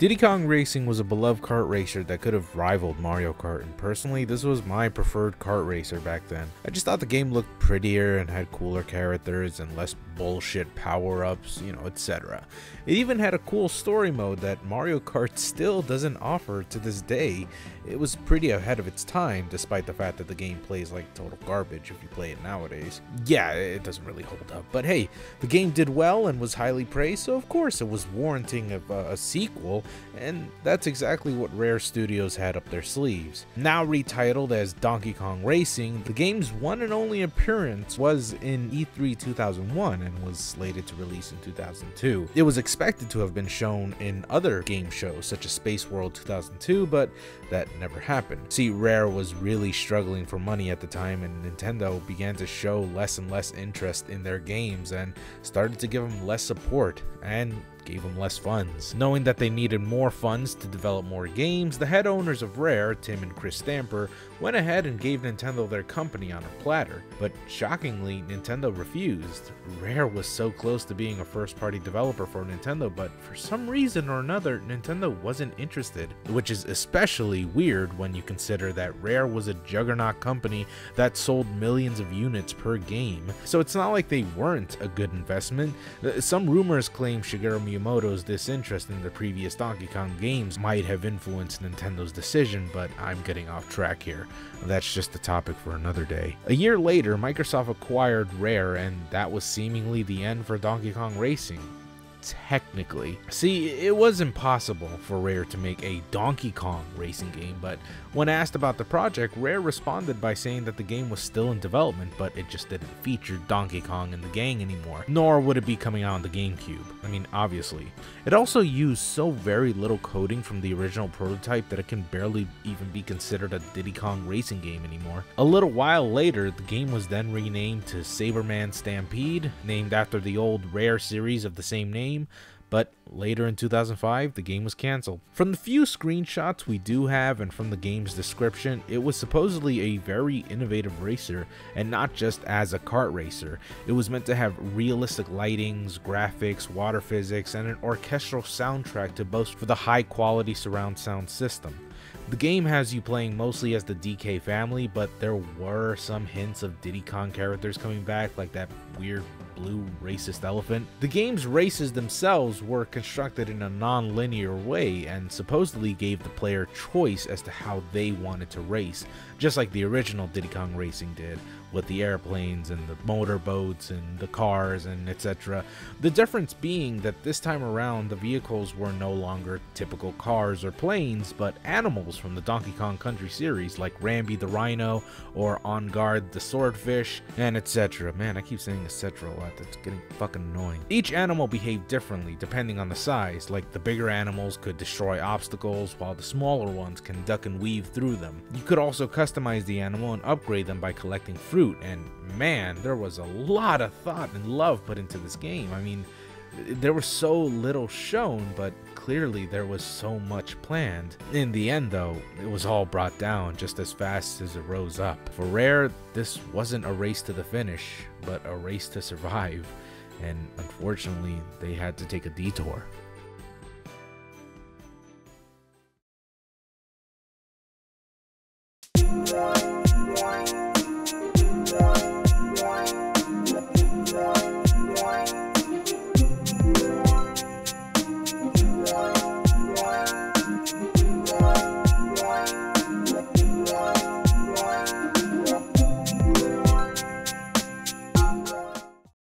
Diddy Kong Racing was a beloved kart racer that could have rivaled Mario Kart, and personally, this was my preferred kart racer back then. I just thought the game looked prettier and had cooler characters and less bullshit power-ups, etc. It even had a cool story mode that Mario Kart still doesn't offer to this day. It was pretty ahead of its time, despite the fact that the game plays like total garbage if you play it nowadays. Yeah, it doesn't really hold up, but hey, the game did well and was highly praised, so of course it was warranting of a sequel, and that's exactly what Rare Studios had up their sleeves. Now retitled as Donkey Kong Racing, the game's one and only appearance was in E3 2001 and was slated to release in 2002. It was expected to have been shown in other game shows such as Space World 2002, but that never happened. See, Rare was really struggling for money at the time, and Nintendo began to show less and less interest in their games and started to give them less support and gave them less funds. Knowing that they needed more funds to develop more games, the head owners of Rare, Tim and Chris Stamper, went ahead and gave Nintendo their company on a platter. But shockingly, Nintendo refused. Rare was so close to being a first-party developer for Nintendo, but for some reason or another, Nintendo wasn't interested, which is especially weird when you consider that Rare was a juggernaut company that sold millions of units per game. So it's not like they weren't a good investment. Some rumors claim Shigeru Miyamoto's disinterest in the previous Donkey Kong games might have influenced Nintendo's decision, but I'm getting off track here. That's just a topic for another day. A year later, Microsoft acquired Rare, and that was seemingly the end for Donkey Kong Racing. Technically. See, it was impossible for Rare to make a Donkey Kong racing game, but when asked about the project, Rare responded by saying that the game was still in development, but it just didn't feature Donkey Kong and the gang anymore, nor would it be coming out on the GameCube. I mean, obviously. It also used so very little coding from the original prototype that it can barely even be considered a Diddy Kong racing game anymore. A little while later, the game was then renamed to Saberman Stampede, named after the old Rare series of the same name, but later in 2005, the game was cancelled. From the few screenshots we do have and from the game's description, it was supposedly a very innovative racer, and not just as a kart racer. It was meant to have realistic lightings, graphics, water physics, and an orchestral soundtrack to boast for the high-quality surround sound system. The game has you playing mostly as the DK family, but there were some hints of Diddy Kong characters coming back, like that weird blue racist elephant. The game's races themselves were constructed in a non-linear way and supposedly gave the player choice as to how they wanted to race, just like the original Diddy Kong Racing did, with the airplanes and the motorboats and the cars and etc. The difference being that this time around the vehicles were no longer typical cars or planes, but animals from the Donkey Kong Country series like Rambi the Rhino or On Guard the Swordfish and etc. Man, I keep saying etc. a lot, that's getting fucking annoying. Each animal behaved differently depending on the size, like the bigger animals could destroy obstacles while the smaller ones can duck and weave through them. You could also customize the animal and upgrade them by collecting fruit, and man, there was a lot of thought and love put into this game. I mean, there was so little shown, but clearly there was so much planned. In the end though, it was all brought down just as fast as it rose up. For Rare, this wasn't a race to the finish, but a race to survive, and unfortunately they had to take a detour.